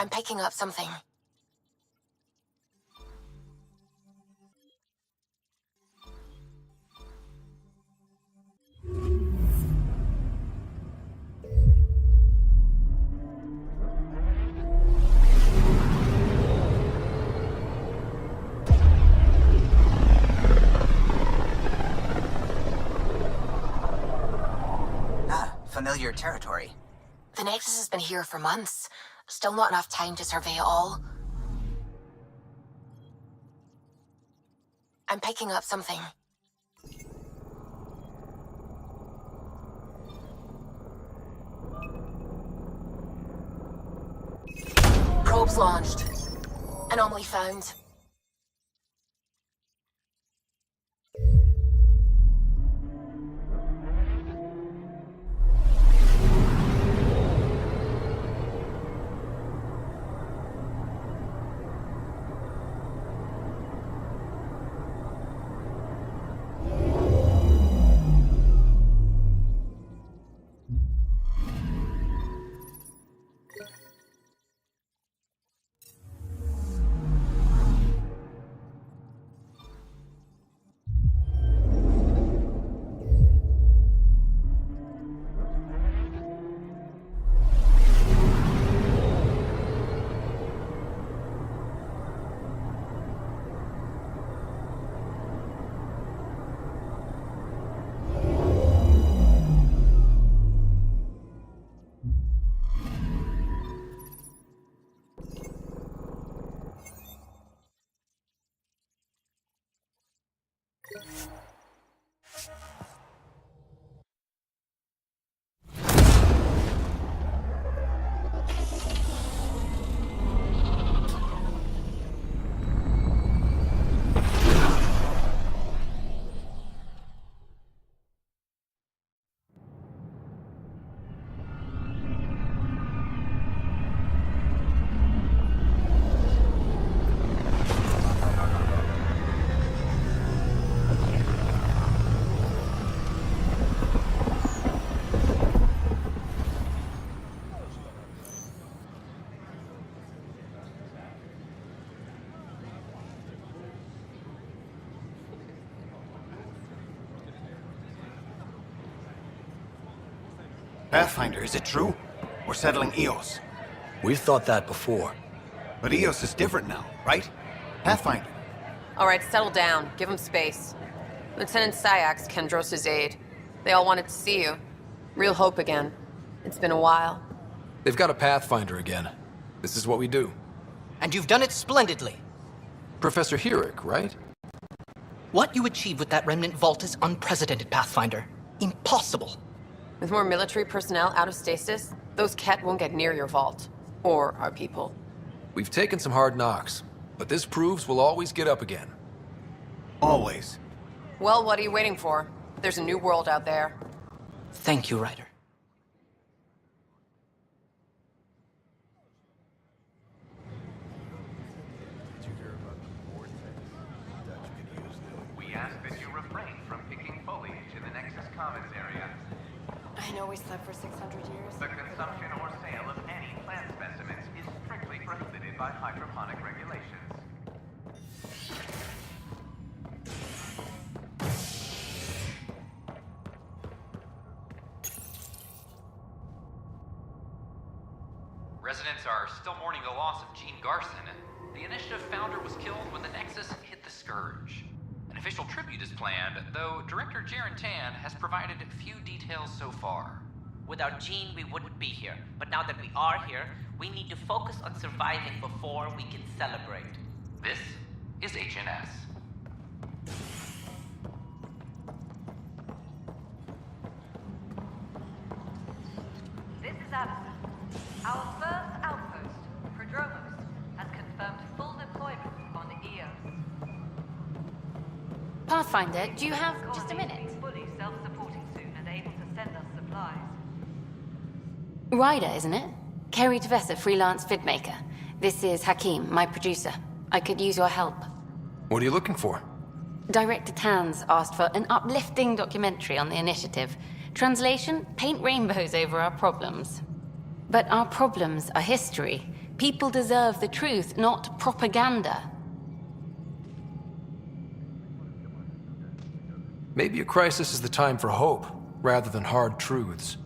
I'm picking up something. Familiar territory. The Nexus has been here for months. Still not enough time to survey it all. I'm picking up something. Probes launched. Anomaly found. Pathfinder, is it true? We're settling Eos. We've thought that before. But Eos is different now, right? Pathfinder. All right, settle down. Give him space. Lieutenant Syax, Kendros' aide. They all wanted to see you. Real hope again. It's been a while. They've got a Pathfinder again. This is what we do. And you've done it splendidly. Professor Herrick, right? What you achieved with that remnant vault is unprecedented, Pathfinder. Impossible. With more military personnel out of stasis, those Kett won't get near your vault. Or our people. We've taken some hard knocks, but this proves we'll always get up again. Always. Well, what are you waiting for? There's a new world out there. Thank you, Ryder. We ask that you refrain from picking foliage in the Nexus Commons area. I know we slept for 600 years. The consumption or sale of any plant specimens is strictly prohibited by hydroponic regulations. Residents are still mourning the loss of Gene Garson. The initiative founder was killed when the Nexus hit the Scourge. An official tribute is planned, though Director Jaren Tan has provided few details so far. Without Gene, we wouldn't be here. But now that we are here, we need to focus on surviving before we can celebrate. This is HNS. This is Allison. Our first outpost, Prodromos, has confirmed full deployment on Eos. Pathfinder, do you have just a Colony minute? will be fully self-supporting soon and able to send us supplies. Ryder, isn't it? Kerry Tavessa, freelance vidmaker. This is Hakim, my producer. I could use your help. What are you looking for? Director Tanz asked for an uplifting documentary on the initiative. Translation, paint rainbows over our problems. But our problems are history. People deserve the truth, not propaganda. Maybe a crisis is the time for hope, rather than hard truths.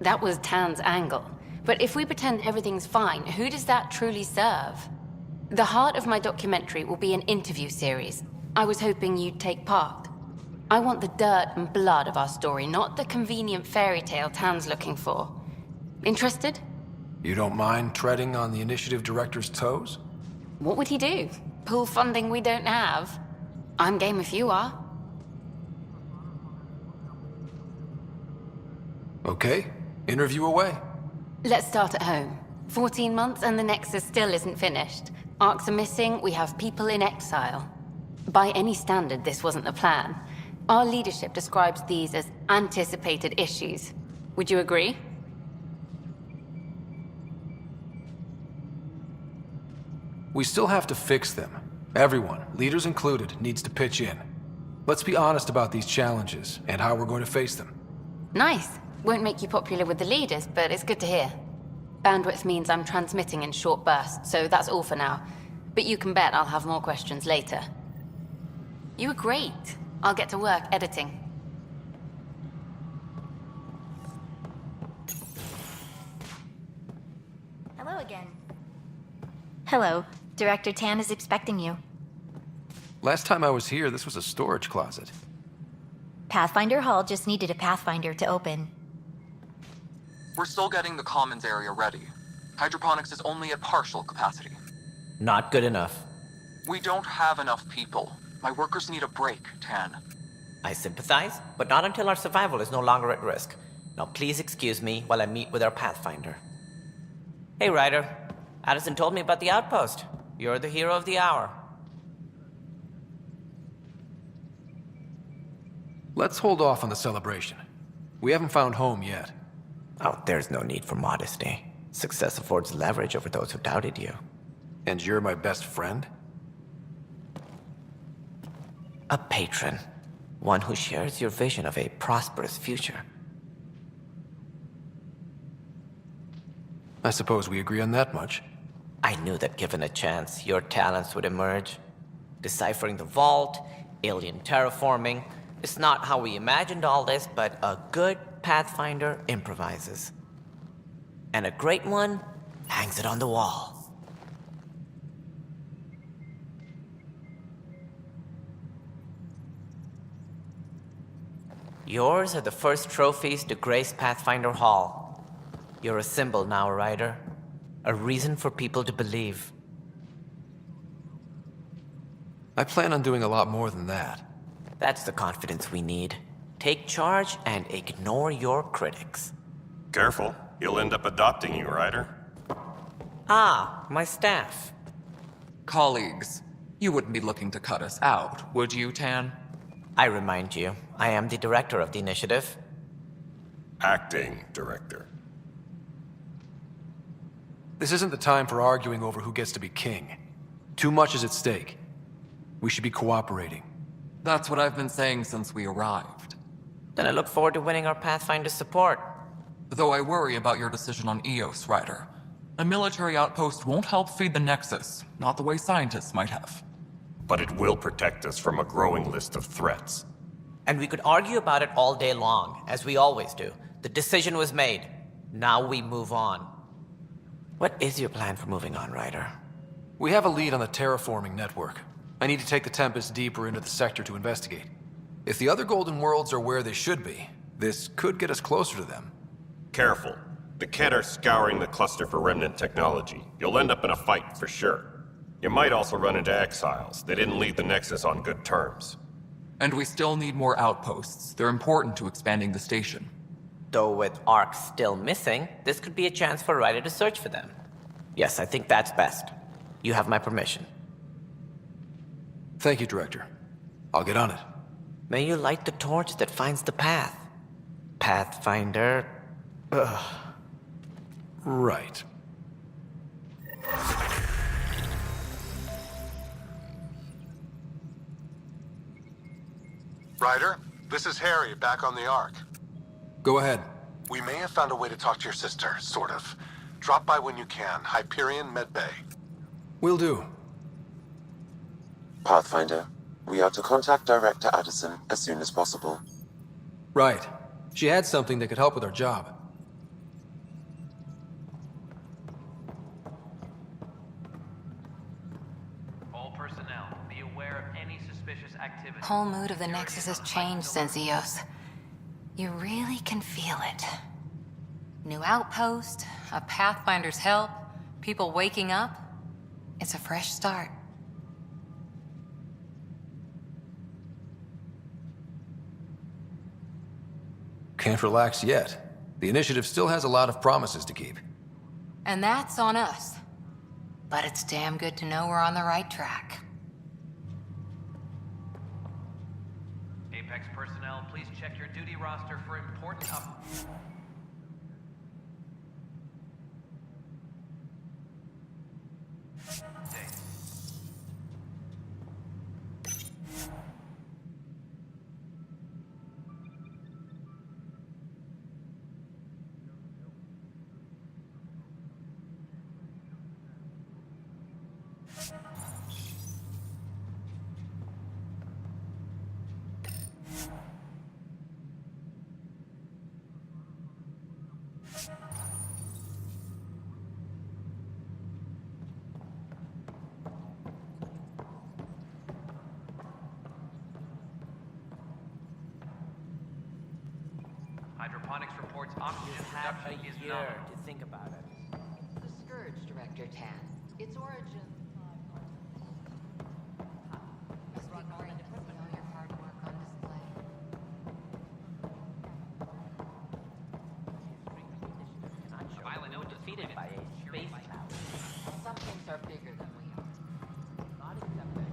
That was Tan's angle. But if we pretend everything's fine, who does that truly serve? The heart of my documentary will be an interview series. I was hoping you'd take part. I want the dirt and blood of our story, not the convenient fairy tale Tan's looking for. Interested? You don't mind treading on the initiative director's toes? What would he do? Pull funding we don't have? I'm game if you are. Okay, interview away. Let's start at home. 14 months and the Nexus still isn't finished. Arcs are missing, we have people in exile. By any standard, this wasn't the plan. Our leadership describes these as anticipated issues. Would you agree? We still have to fix them. Everyone, leaders included, needs to pitch in. Let's be honest about these challenges and how we're going to face them. Nice. Won't make you popular with the leaders, but it's good to hear. Bandwidth means I'm transmitting in short bursts, so that's all for now. But you can bet I'll have more questions later. You were great. I'll get to work editing. Hello again. Hello. Director Tan is expecting you. Last time I was here, this was a storage closet. Pathfinder Hall just needed a Pathfinder to open. We're still getting the commons area ready. Hydroponics is only at partial capacity. Not good enough. We don't have enough people. My workers need a break, Tan. I sympathize, but not until our survival is no longer at risk. Now please excuse me while I meet with our Pathfinder. Hey, Ryder. Addison told me about the outpost. You're the hero of the hour. Let's hold off on the celebration. We haven't found home yet. Oh, there's no need for modesty. Success affords leverage over those who doubted you. And you're my best friend? A patron. One who shares your vision of a prosperous future. I suppose we agree on that much. I knew that given a chance, your talents would emerge. Deciphering the vault, alien terraforming. It's not how we imagined all this, but a good Pathfinder improvises. And a great one hangs it on the wall. Yours are the first trophies to grace Pathfinder Hall. You're a symbol now, Ryder. A reason for people to believe. I plan on doing a lot more than that. That's the confidence we need. Take charge and ignore your critics. Careful. He'll end up adopting you, Ryder. Ah, my staff. Colleagues, you wouldn't be looking to cut us out, would you, Tan? I remind you, I am the director of the initiative. Acting director. This isn't the time for arguing over who gets to be king. Too much is at stake. We should be cooperating. That's what I've been saying since we arrived. Then I look forward to winning our Pathfinder support. Though I worry about your decision on Eos, Ryder. A military outpost won't help feed the Nexus, not the way scientists might have. But it will protect us from a growing list of threats. And we could argue about it all day long, as we always do. The decision was made. Now we move on. What is your plan for moving on, Ryder? We have a lead on the terraforming network. I need to take the Tempest deeper into the sector to investigate. If the other Golden Worlds are where they should be, this could get us closer to them. Careful. The Kett are scouring the cluster for remnant technology. You'll end up in a fight for sure. You might also run into exiles. They didn't leave the Nexus on good terms. And we still need more outposts. They're important to expanding the station. Though with Arcs still missing, this could be a chance for Ryder to search for them. Yes, I think that's best. You have my permission. Thank you, Director. I'll get on it. May you light the torch that finds the path. Pathfinder... Ugh. Right. Ryder, this is Harry, back on the Ark. Go ahead. We may have found a way to talk to your sister, sort of. Drop by when you can. Hyperion Medbay. Will do. Pathfinder, we are to contact Director Addison as soon as possible. Right. She had something that could help with our job. All personnel, be aware of any suspicious activity. Whole mood of the Nexus has changed since EOS. You really can feel it. New outpost, a Pathfinder's help, people waking up. It's a fresh start. Can't relax yet. The initiative still has a lot of promises to keep. And that's on us. But it's damn good to know we're on the right track. Apex personnel, please check your duty roster for important updates. Hydroponics reports oxygen production is nominal. To think about it. The Scourge, Director Tan. Its origin... Must be great to see all your hard work on display. File a note defeated by a space tower. Some things are bigger than we are. Not accepted.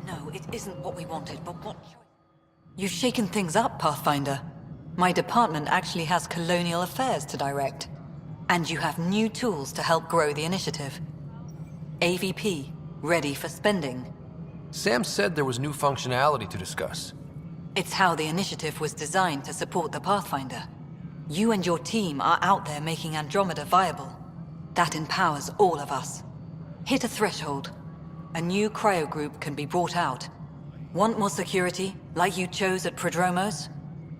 No, it isn't what we wanted, but what... You've shaken things up, Pathfinder. My department actually has colonial affairs to direct. And you have new tools to help grow the initiative. AVP, ready for spending. Sam said there was new functionality to discuss. It's how the initiative was designed to support the Pathfinder. You and your team are out there making Andromeda viable. That empowers all of us. Hit a threshold. A new cryo group can be brought out. Want more security, like you chose at Prodromos?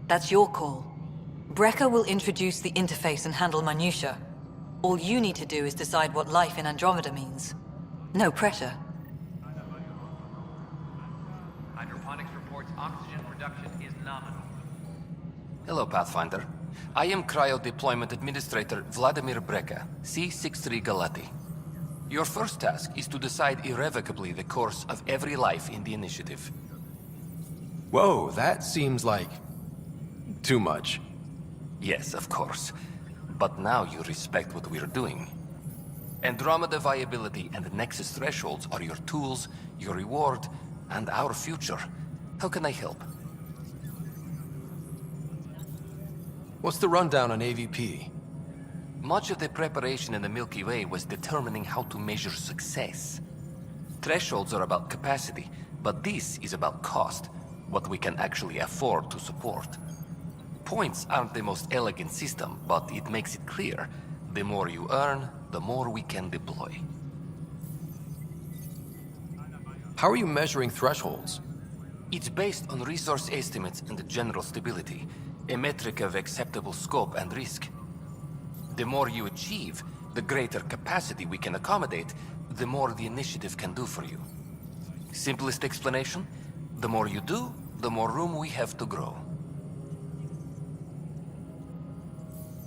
That's your call. Brecker will introduce the interface and handle minutiae. All you need to do is decide what life in Andromeda means. No pressure. Hydroponics reports oxygen production is nominal. Hello, Pathfinder. I am Cryo Deployment Administrator Vladimir Brecker, C-63 Galati. Your first task is to decide irrevocably the course of every life in the initiative. Whoa, that seems like... too much. Yes, of course. But now you respect what we're doing. Andromeda viability and Nexus thresholds are your tools, your reward, and our future. How can I help? What's the rundown on AVP? Much of the preparation in the Milky Way was determining how to measure success. Thresholds are about capacity, but this is about cost, what we can actually afford to support. Points aren't the most elegant system, but it makes it clear. The more you earn, the more we can deploy. How are you measuring thresholds? It's based on resource estimates and general stability, a metric of acceptable scope and risk. The more you achieve, the greater capacity we can accommodate, the more the initiative can do for you. Simplest explanation, the more you do, the more room we have to grow.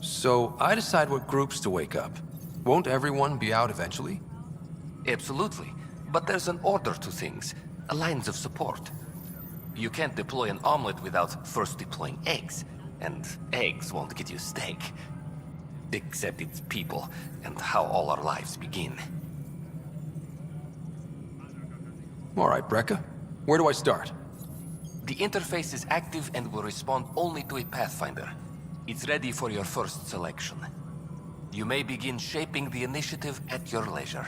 So, I decide what groups to wake up. Won't everyone be out eventually? Absolutely. But there's an order to things, lines of support. You can't deploy an omelet without first deploying eggs, and eggs won't get you steak. Except it's people, and how all our lives begin. Alright, Brekka. Where do I start? The interface is active and will respond only to a Pathfinder. It's ready for your first selection. You may begin shaping the initiative at your leisure.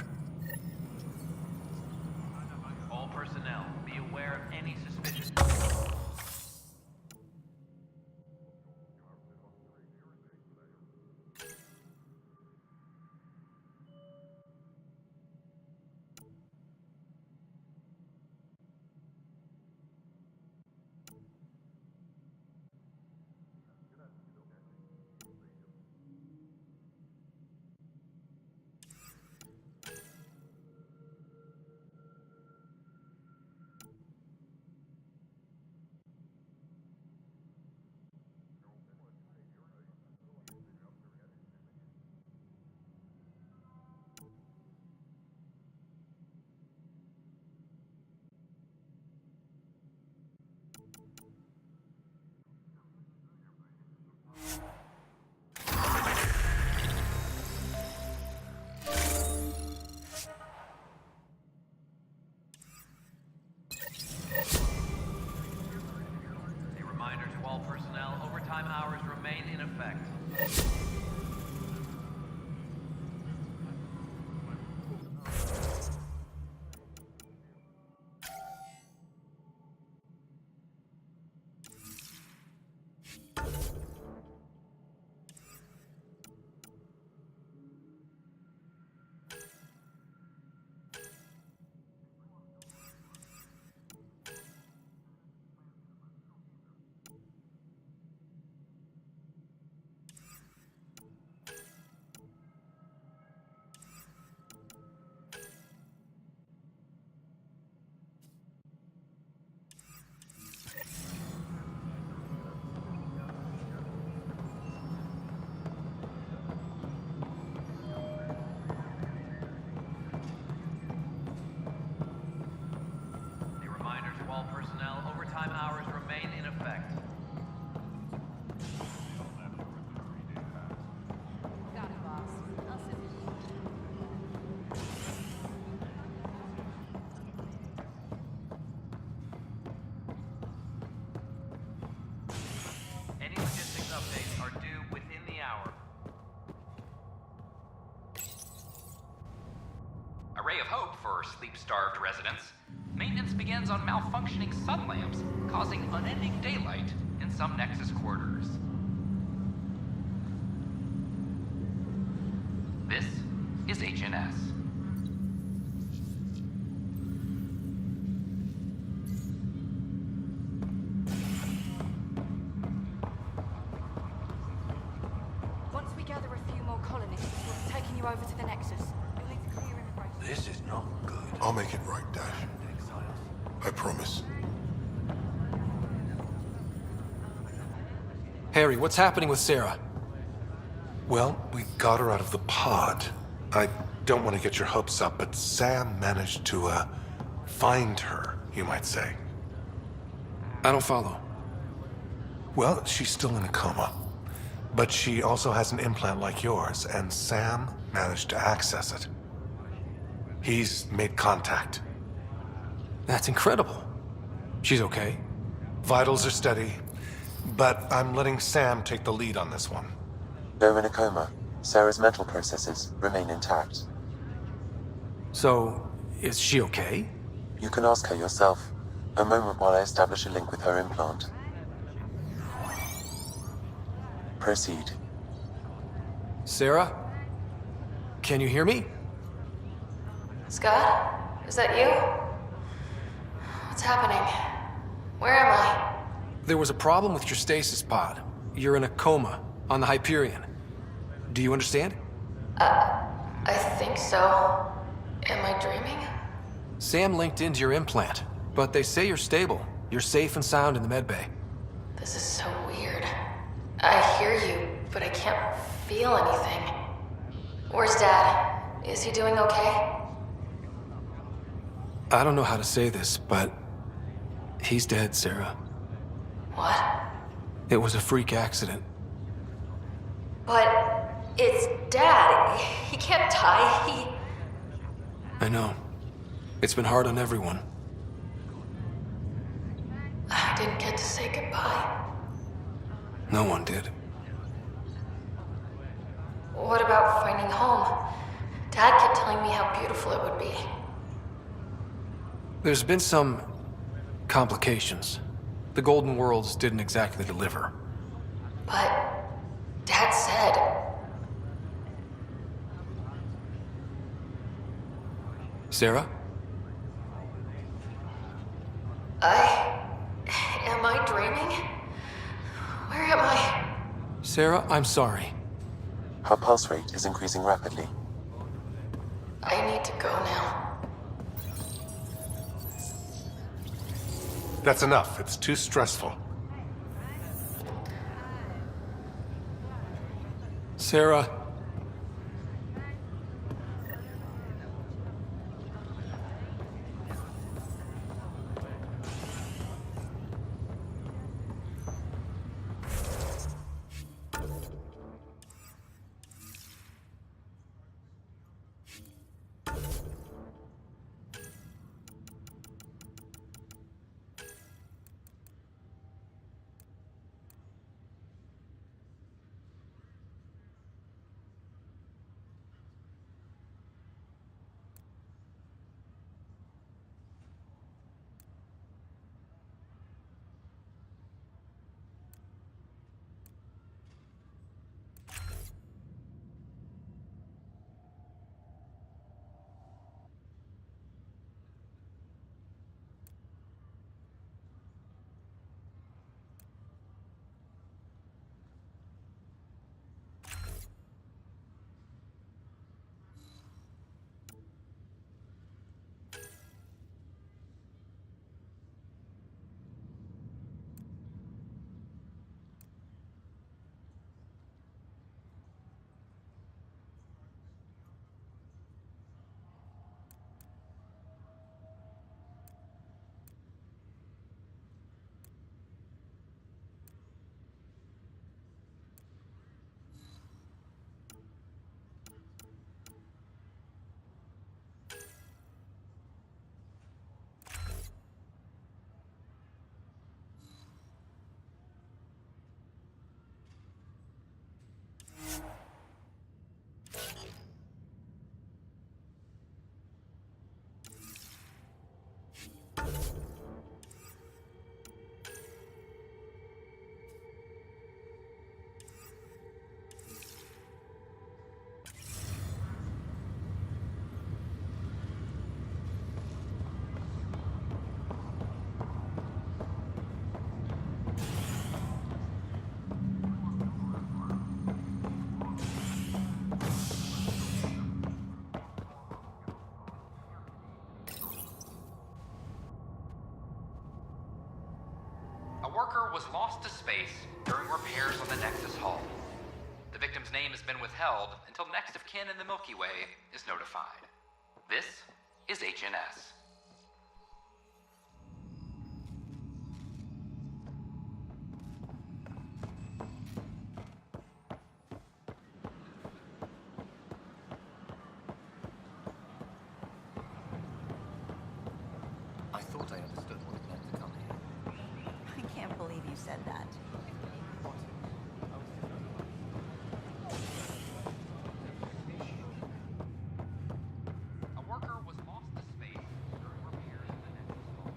overtime hours remain in effect. All personnel, overtime hours remain in effect. Got it, boss. I'll send it. Any logistics updates are due within the hour. A ray of hope for sleep-starved residents. Maintenance begins on malfunctioning sun lamps, causing unending daylight in some Nexus quarters. This is HNS. Once we gather a few more colonists, we'll be taking you over to the Nexus. You'll need to clear immigration. This is not good. I'll make it right, Dash. I promise. Harry, what's happening with Sarah? Well, we got her out of the pod. I don't want to get your hopes up, but Sam managed to, find her, you might say. I don't follow. Well, she's still in a coma. But she also has an implant like yours, and Sam managed to access it. He's made contact. That's incredible. She's okay. Vitals are steady, but I'm letting Sam take the lead on this one. They're in a coma. Sarah's mental processes remain intact. So, is she okay? You can ask her yourself. A moment while I establish a link with her implant. Proceed. Sarah? Can you hear me? Scott? Is that you? What's happening? Where am I? There was a problem with your stasis pod. You're in a coma on the Hyperion. Do you understand? I think so. Am I dreaming? Sam linked into your implant, but they say you're stable. You're safe and sound in the medbay. This is so weird. I hear you, but I can't feel anything. Where's Dad? Is he doing okay? I don't know how to say this, but he's dead, Sarah. What? It was a freak accident. But it's Dad. He can't die. I know. It's been hard on everyone. I didn't get to say goodbye. No one did. What about finding home? Dad kept telling me how beautiful it would be. There's been some complications. The Golden Worlds didn't exactly deliver. But Dad said... Sarah? Am I dreaming? Where am I? Sarah, I'm sorry. Her pulse rate is increasing rapidly. I need to go now. That's enough. It's too stressful. Sarah. to space during repairs on the Nexus hull. The victim's name has been withheld until next of kin in the Milky Way is notified. This is HNS. I thought I understood what it meant to come here. I can't believe you said that. A worker was lost to space during repairs on the Nexus hull.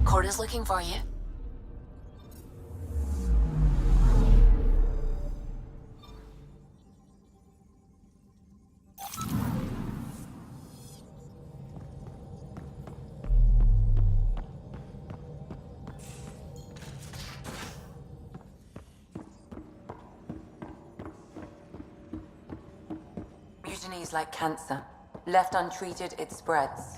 Corda's looking for you. Mutiny is like cancer. Left untreated, it spreads.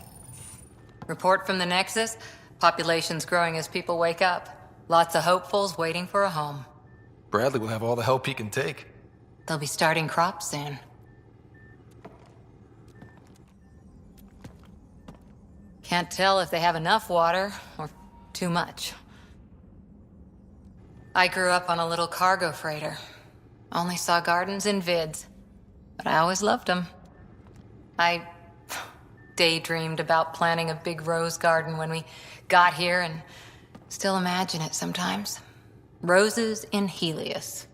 Report from the Nexus. Population's growing as people wake up. Lots of hopefuls waiting for a home. Bradley will have all the help he can take. They'll be starting crops soon. Can't tell if they have enough water or too much. I grew up on a little cargo freighter. Only saw gardens in vids, but I always loved them. I daydreamed about planting a big rose garden when we got here and still imagine it sometimes. Roses in Helios.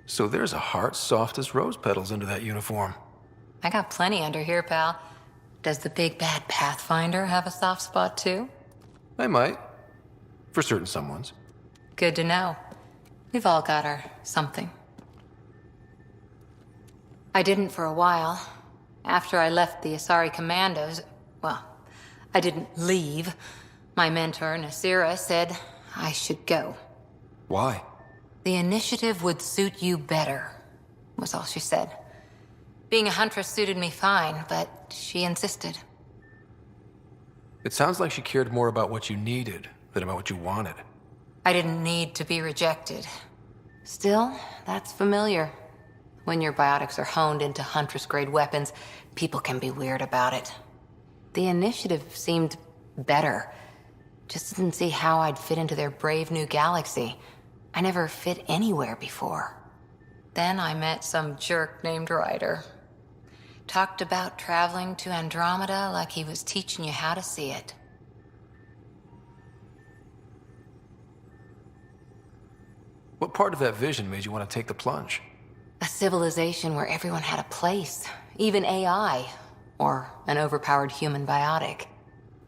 So there's a heart soft as rose petals under that uniform. I got plenty under here, pal. Does the big bad Pathfinder have a soft spot too? I might. For certain someones. Good to know. We've all got our something. I didn't for a while. After I left the Asari Commandos, well, I didn't leave. My mentor, Nasira, said I should go. Why? The initiative would suit you better, was all she said. Being a huntress suited me fine, but she insisted. It sounds like she cared more about what you needed than about what you wanted. I didn't need to be rejected. Still, that's familiar. When your biotics are honed into Huntress-grade weapons, people can be weird about it. The initiative seemed better. Just didn't see how I'd fit into their brave new galaxy. I never fit anywhere before. Then I met some jerk named Ryder. Talked about traveling to Andromeda like he was teaching you how to see it. What part of that vision made you want to take the plunge? A civilization where everyone had a place, even AI, or an overpowered human biotic.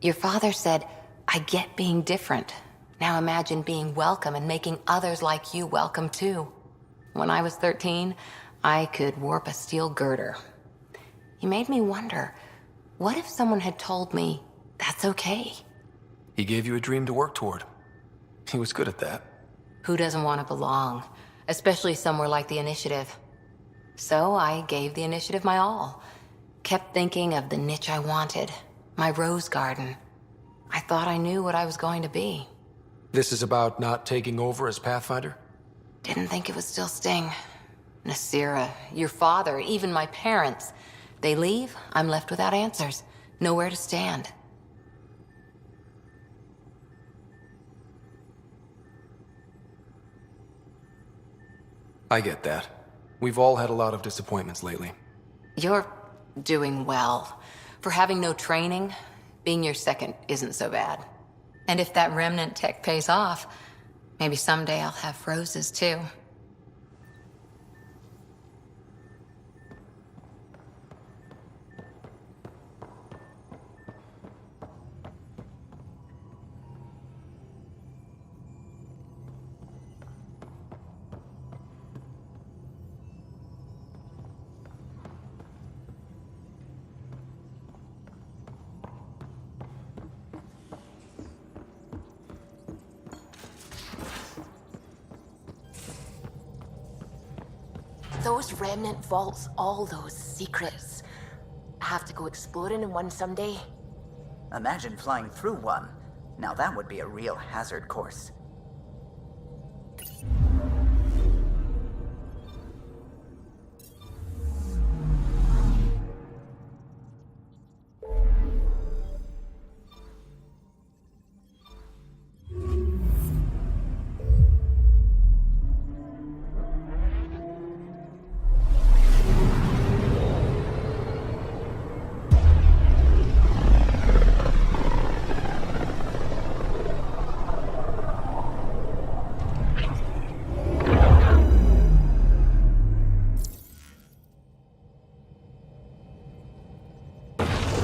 Your father said, I get being different. Now imagine being welcome and making others like you welcome too. When I was 13, I could warp a steel girder. He made me wonder, what if someone had told me that's okay? He gave you a dream to work toward. He was good at that. Who doesn't want to belong? Especially somewhere like the Initiative. So I gave the Initiative my all. Kept thinking of the niche I wanted. My rose garden. I thought I knew what I was going to be. This is about not taking over as Pathfinder? Didn't think it would still sting. Nasira, your father, even my parents. They leave, I'm left without answers. Nowhere to stand. I get that. We've all had a lot of disappointments lately. You're doing well. For having no training, being your second isn't so bad. And if that remnant tech pays off, maybe someday I'll have roses too. Those remnant vaults, all those secrets. I have to go exploring in one someday. Imagine flying through one. Now that would be a real hazard course.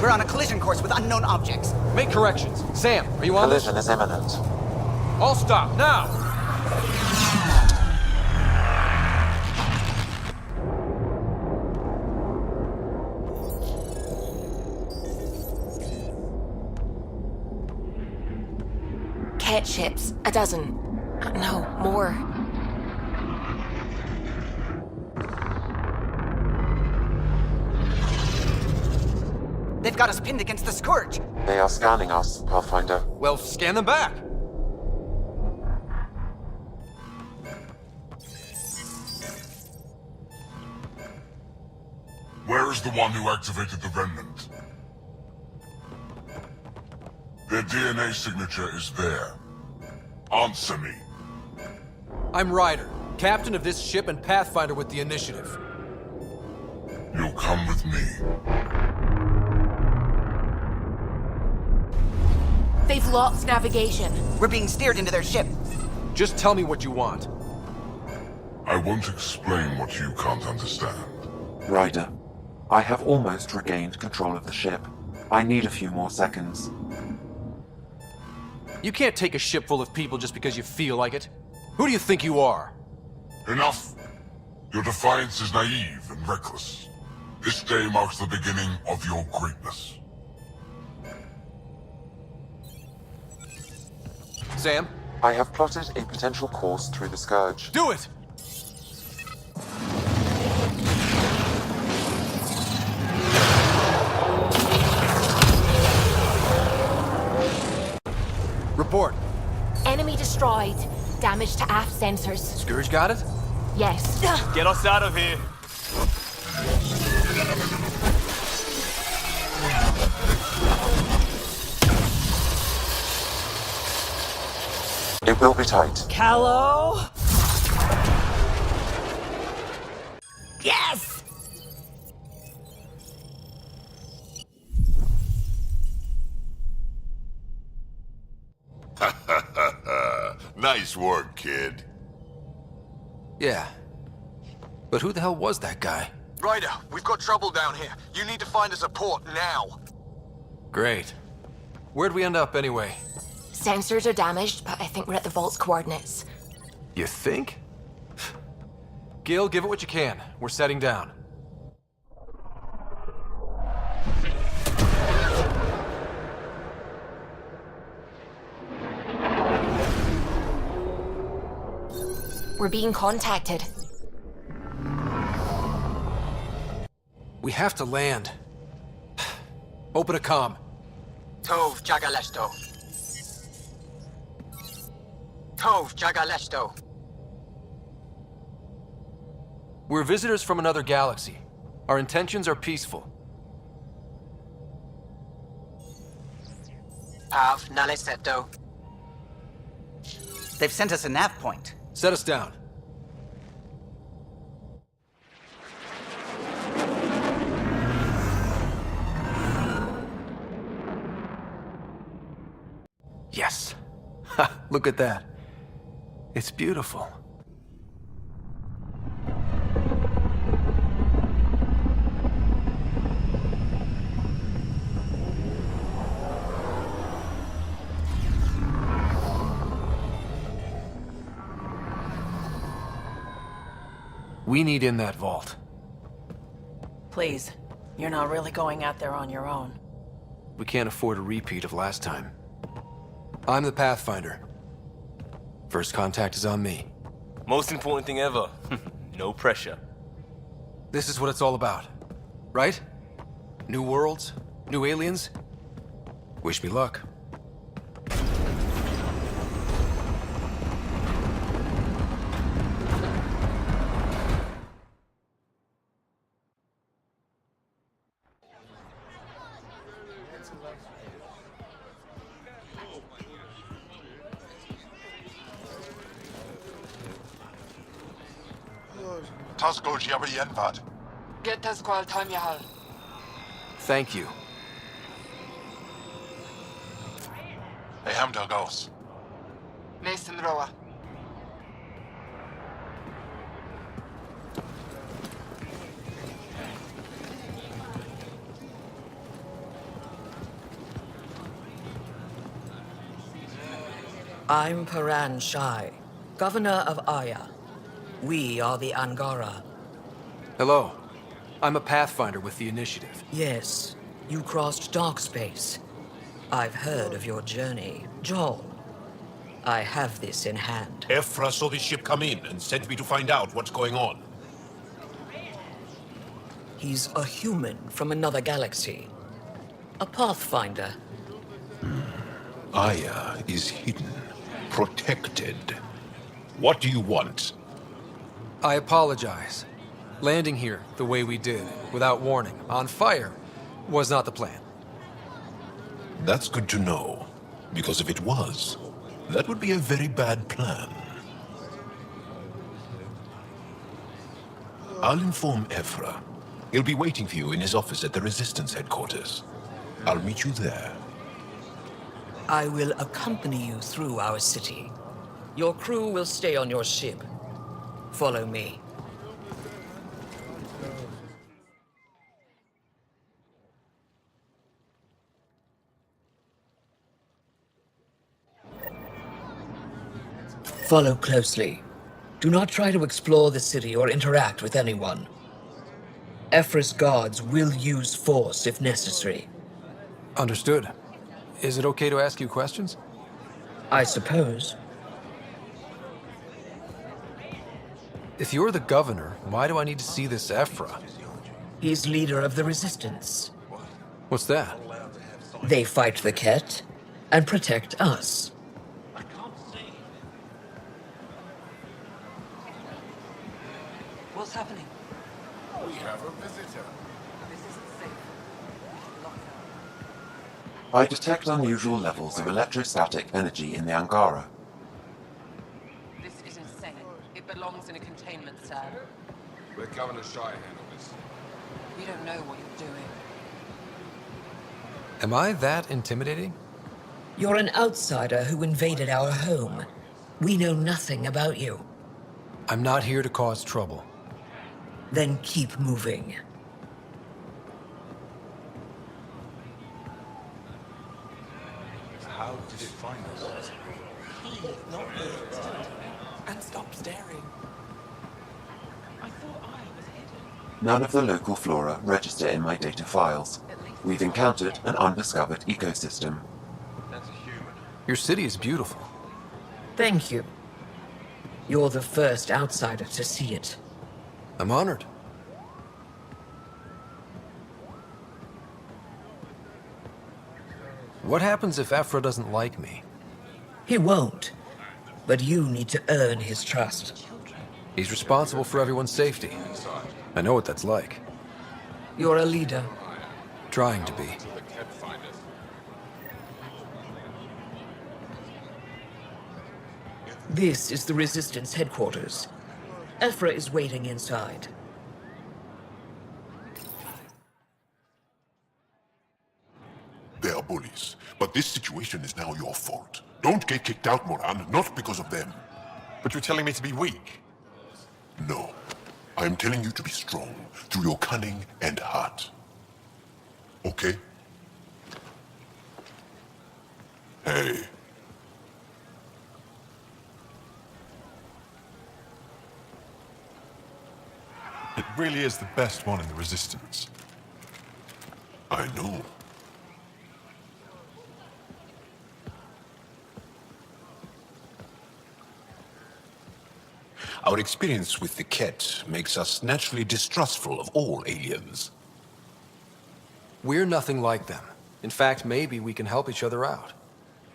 We're on a collision course with unknown objects. Make corrections. Sam, are you on this? Collision is imminent. All stop, now! Ket ships. A dozen. No, more. They've got us pinned against the Scourge. They are scanning us, Pathfinder. Well, scan them back. Where is the one who activated the Remnant? Their DNA signature is there. Answer me. I'm Ryder, captain of this ship and Pathfinder with the initiative. You'll come with me. They've lost navigation. We're being steered into their ship. Just tell me what you want. I won't explain what you can't understand. Ryder, I have almost regained control of the ship. I need a few more seconds. You can't take a ship full of people just because you feel like it. Who do you think you are? Enough! Your defiance is naive and reckless. This day marks the beginning of your greatness. Sam? I have plotted a potential course through the Scourge. Do it! Report. Enemy destroyed. Damage to aft sensors. Scourge got it? Yes. Get us out of here. It will be tight. Callow? Yes! Nice work, kid. Yeah. But who the hell was that guy? Ryder, we've got trouble down here. You need to find us a port now. Great. Where'd we end up anyway? Sensors are damaged, but I think we're at the vault's coordinates. You think? Gil, give it what you can. We're setting down. We're being contacted. We have to land. Open a comm. Tov Jagalesto. Tov Jagalesto. We're visitors from another galaxy. Our intentions are peaceful. Pav Naleseto. They've sent us a nav point. Set us down. Yes. Ha! Look at that. It's beautiful. We need in that vault. Please, you're not really going out there on your own. We can't afford a repeat of last time. I'm the Pathfinder. First contact is on me. Most important thing ever. No pressure. This is what it's all about, right? New worlds, new aliens. Wish me luck. Thank you. I'm Paran Shai, Governor of Aya. We are the Angara. Hello. I'm a Pathfinder with the Initiative. Yes, you crossed dark space. I've heard of your journey, Joel. I have this in hand. Ephra saw this ship come in and sent me to find out what's going on. He's a human from another galaxy. A Pathfinder. Aya is hidden, protected. What do you want? I apologize. Landing here the way we did, without warning, on fire, was not the plan. That's good to know, because if it was, that would be a very bad plan. I'll inform Ephra. He'll be waiting for you in his office at the Resistance headquarters. I'll meet you there. I will accompany you through our city. Your crew will stay on your ship. Follow me. Follow closely. Do not try to explore the city or interact with anyone. Ephra's guards will use force if necessary. Understood. Is it okay to ask you questions? I suppose. If you're the governor, why do I need to see this Ephra? He's leader of the Resistance. What's that? They fight the Kett and protect us. What's happening? We have a visitor. This isn't safe. I detect unusual levels of electrostatic energy in the Angara. This is insane. It belongs in a containment cell. Let Governor Shai handle this. You don't know what you're doing. Am I that intimidating? You're an outsider who invaded our home. We know nothing about you. I'm not here to cause trouble. Then keep moving. How did it find us? And stop staring. I thought I was hidden. None of the local flora register in my data files. We've encountered an undiscovered ecosystem. That's a human. Your city is beautiful. Thank you. You're the first outsider to see it. I'm honored. What happens if Ephra doesn't like me? He won't. But you need to earn his trust. He's responsible for everyone's safety. I know what that's like. You're a leader. Trying to be. This is the Resistance headquarters. Ephra is waiting inside. They are bullies, but this situation is now your fault. Don't get kicked out, Moran, not because of them. But you're telling me to be weak? No. I am telling you to be strong through your cunning and heart. Okay? Hey. It really is the best one in the Resistance. I know. Our experience with the Kett makes us naturally distrustful of all aliens. We're nothing like them. In fact, maybe we can help each other out.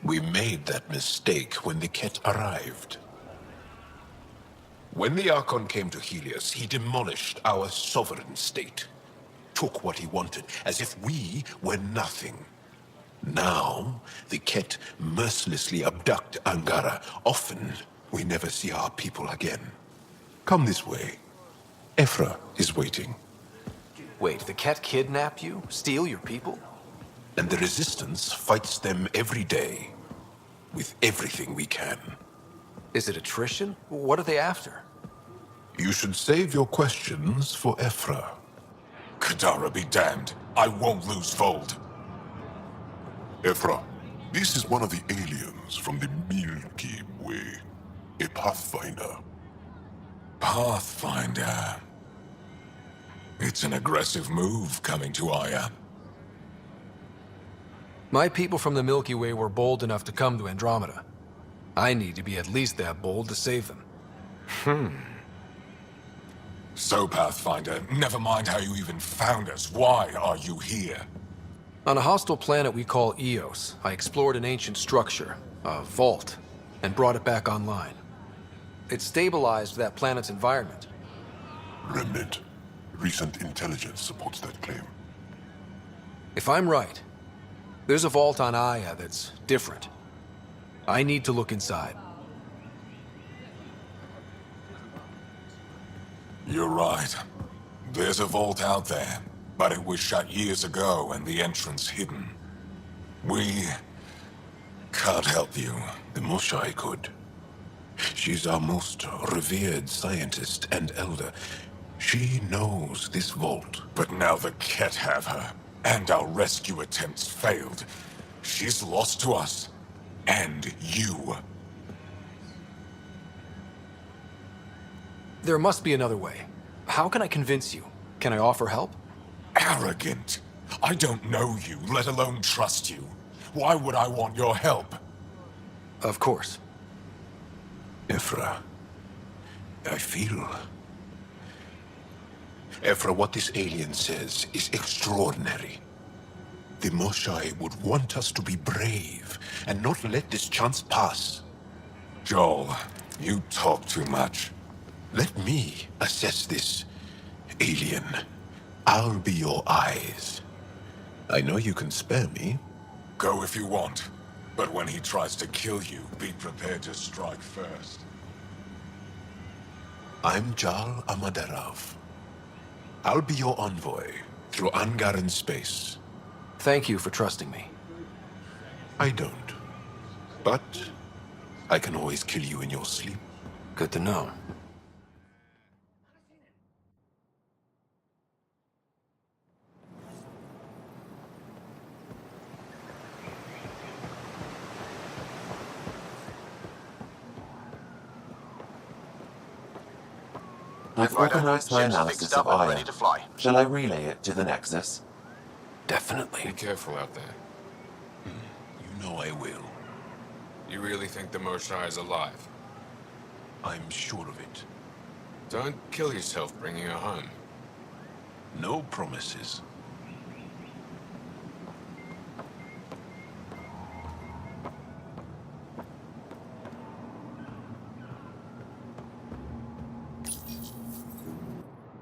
We made that mistake when the Kett arrived. When the Archon came to Helios, he demolished our sovereign state. Took what he wanted, as if we were nothing. Now, the Kett mercilessly abduct Angara. Often, we never see our people again. Come this way. Ephra is waiting. Wait, the Kett kidnap you? Steal your people? And the Resistance fights them every day. With everything we can. Is it attrition? What are they after? You should save your questions for Ephra. Kadara be damned. I won't lose Fold. Ephra, this is one of the aliens from the Milky Way. A Pathfinder. Pathfinder. It's an aggressive move coming to Aya. My people from the Milky Way were bold enough to come to Andromeda. I need to be at least that bold to save them. So, Pathfinder, never mind how you even found us. Why are you here? On a hostile planet we call Eos, I explored an ancient structure, a vault, and brought it back online. It stabilized that planet's environment. Remnant. Recent intelligence supports that claim. If I'm right, there's a vault on Aya that's different. I need to look inside. You're right. There's a vault out there, but it was shut years ago and the entrance hidden. We can't help you. The Moshai could. She's our most revered scientist and elder. She knows this vault. But now the Kett have her, and our rescue attempts failed. She's lost to us, and you. There must be another way. How can I convince you? Can I offer help? Arrogant. I don't know you, let alone trust you. Why would I want your help? Of course. Ephra, I feel... Ephra, what this alien says is extraordinary. The Moshai would want us to be brave and not let this chance pass. Joel, you talk too much. Let me assess this, alien. I'll be your eyes. I know you can spare me. Go if you want. But when he tries to kill you, be prepared to strike first. I'm Jal Amaderov. I'll be your envoy through Angaran space. Thank you for trusting me. I don't. But I can always kill you in your sleep. Good to know. I've organized my Ship's analysis fixed up of and Aya. ready to fly. Shall I relay it to the Nexus? Definitely. Be careful out there. You know I will. You really think the Moshai is alive? I'm sure of it. Don't kill yourself bringing her home. No promises.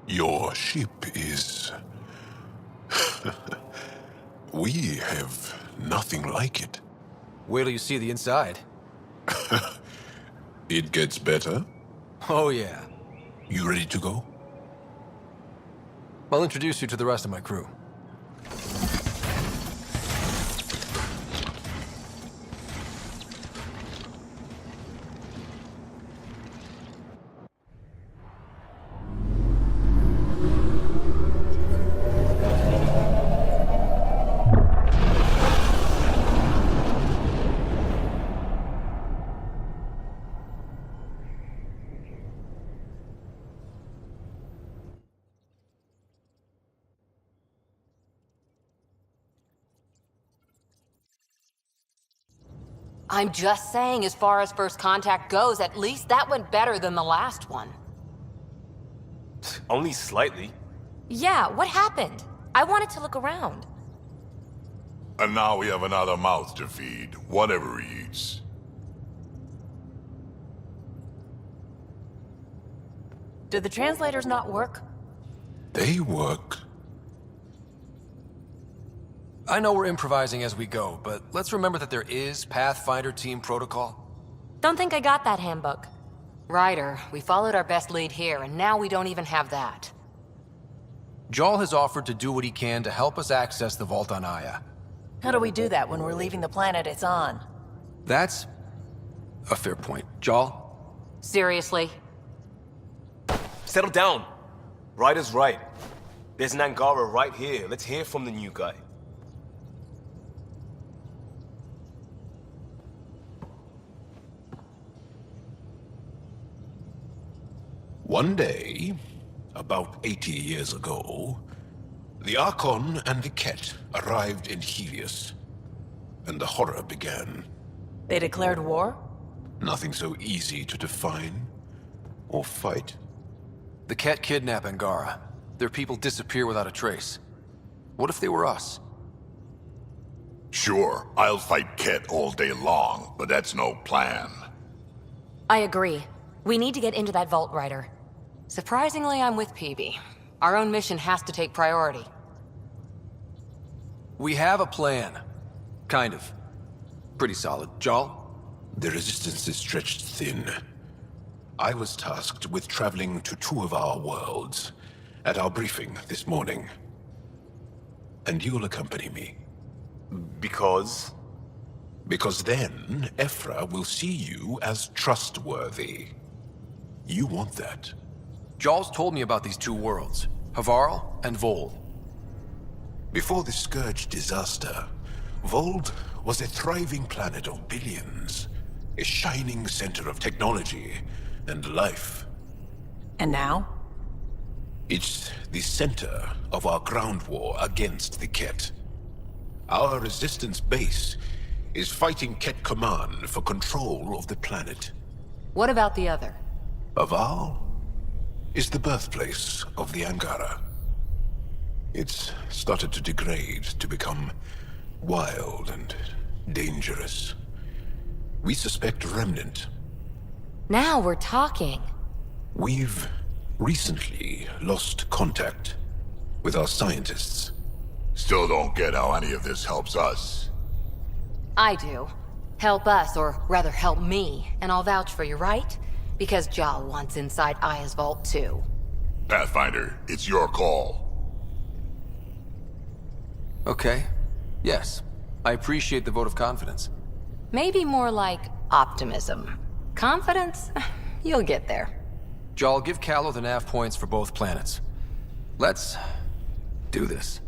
Your ship is... We have nothing like it. Wait till you see the inside. It gets better. Oh, yeah. You ready to go? I'll introduce you to the rest of my crew. I'm just saying, as far as first contact goes, at least that went better than the last one. Only slightly. Yeah, what happened? I wanted to look around. And now we have another mouth to feed, whatever he eats. Do the translators not work? They work. I know we're improvising as we go, but let's remember that there is Pathfinder team protocol. Don't think I got that handbook. Ryder, we followed our best lead here, and now we don't even have that. Jarl has offered to do what he can to help us access the vault on Aya. How do we do that when we're leaving the planet it's on? That's a fair point. Jarl? Seriously? Settle down. Ryder's right. There's an Angara right here. Let's hear from the new guy. One day, about 80 years ago, the Archon and the Kett arrived in Helios, and the horror began. They declared war? Nothing so easy to define or fight. The Kett kidnap Angara. Their people disappear without a trace. What if they were us? Sure, I'll fight Kett all day long, but that's no plan. I agree. We need to get into that vault, Ryder. Surprisingly, I'm with PB. Our own mission has to take priority. We have a plan. Kind of. Pretty solid. Jarl? The resistance is stretched thin. I was tasked with traveling to 2 of our worlds at our briefing this morning. And you'll accompany me. Because? Because then, Ephra will see you as trustworthy. You want that. Jarl's told me about these 2 worlds, Havarl and Vold. Before the Scourge disaster, Vold was a thriving planet of billions, a shining center of technology and life. And now? It's the center of our ground war against the Kett. Our resistance base is fighting Kett Command for control of the planet. What about the other? Havarl is the birthplace of the Angara. It's started to degrade, to become wild and dangerous. We suspect Remnant. Now we're talking. We've recently lost contact with our scientists. Still don't get how any of this helps us. I do. Help us, or rather help me, and I'll vouch for you, right? Because Jarl wants inside Aya's vault too. Pathfinder, it's your call. Okay. Yes. I appreciate the vote of confidence. Maybe more like optimism. Confidence? You'll get there. Jarl, give Callow the nav points for both planets. Let's do this.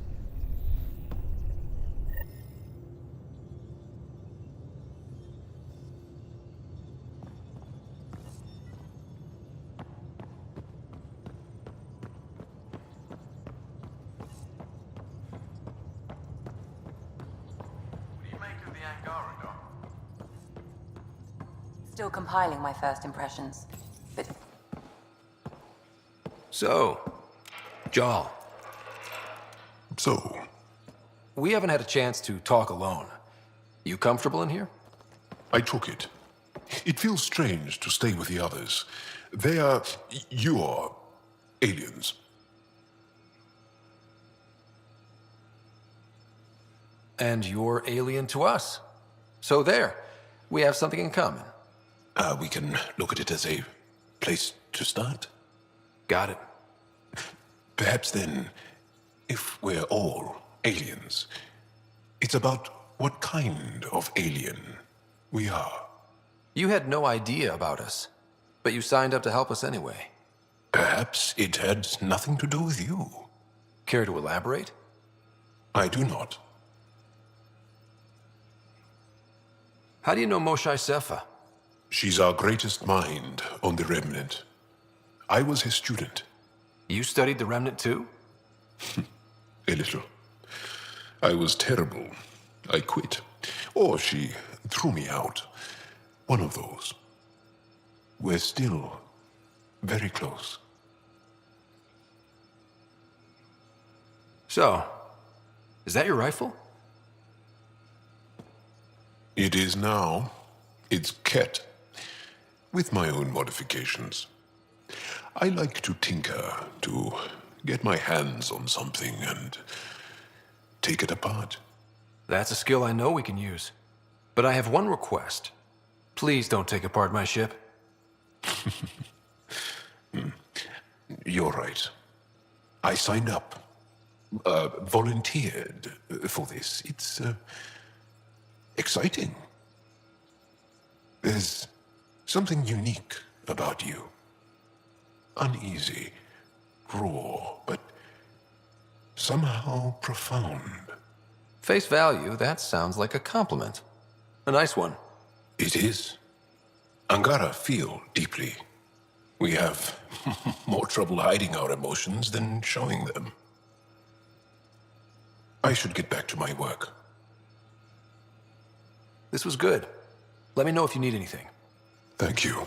Still compiling my first impressions, but... So, Jarl. So? We haven't had a chance to talk alone. You comfortable in here? I took it. It feels strange to stay with the others. They are... you're... aliens. And you're alien to us. So there. We have something in common. We can look at it as a place to start. Got it. Perhaps then, if we're all aliens, it's about what kind of alien we are. You had no idea about us, but you signed up to help us anyway. Perhaps it had nothing to do with you. Care to elaborate? I do not. How do you know Moshae Sefa? She's our greatest mind on the Remnant. I was his student. You studied the Remnant too? A little. I was terrible. I quit. Or she threw me out. One of those. We're still very close. So, is that your rifle? It is now. It's Kett, with my own modifications. I like to tinker, to get my hands on something and take it apart. That's a skill I know we can use. But I have one request. Please don't take apart my ship. You're right. I signed up. Volunteered for this. It's exciting. There's something unique about you. Uneasy, raw, but somehow profound. Face value, that sounds like a compliment. A nice one. It is. Angara feel deeply. We have more trouble hiding our emotions than showing them. I should get back to my work. This was good. Let me know if you need anything. Thank you.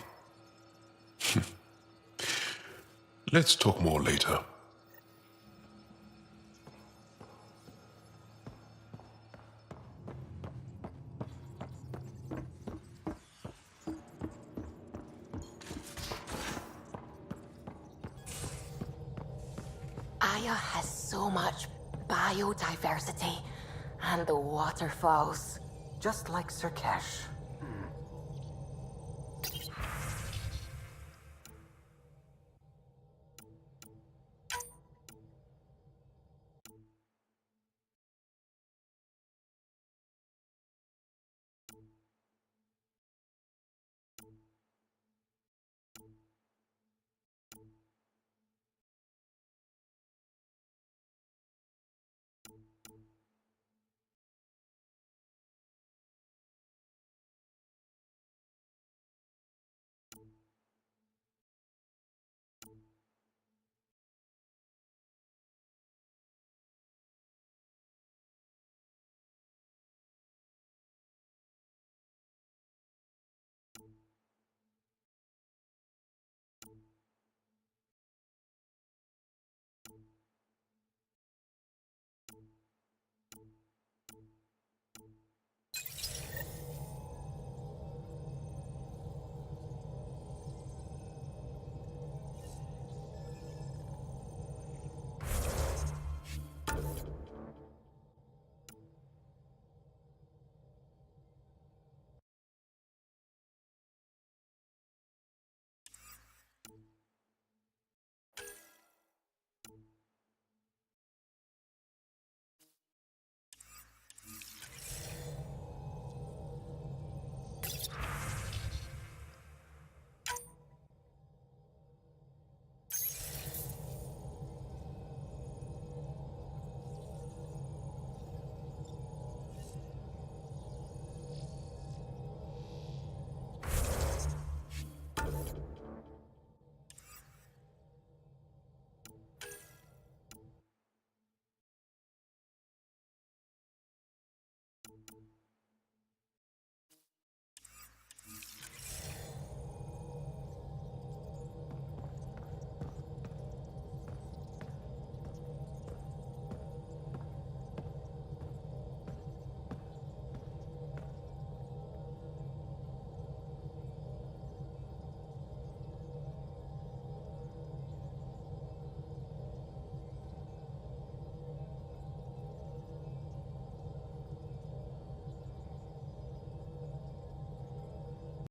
Let's talk more later. Aya has so much biodiversity, and the waterfalls. Just like Sirkesh.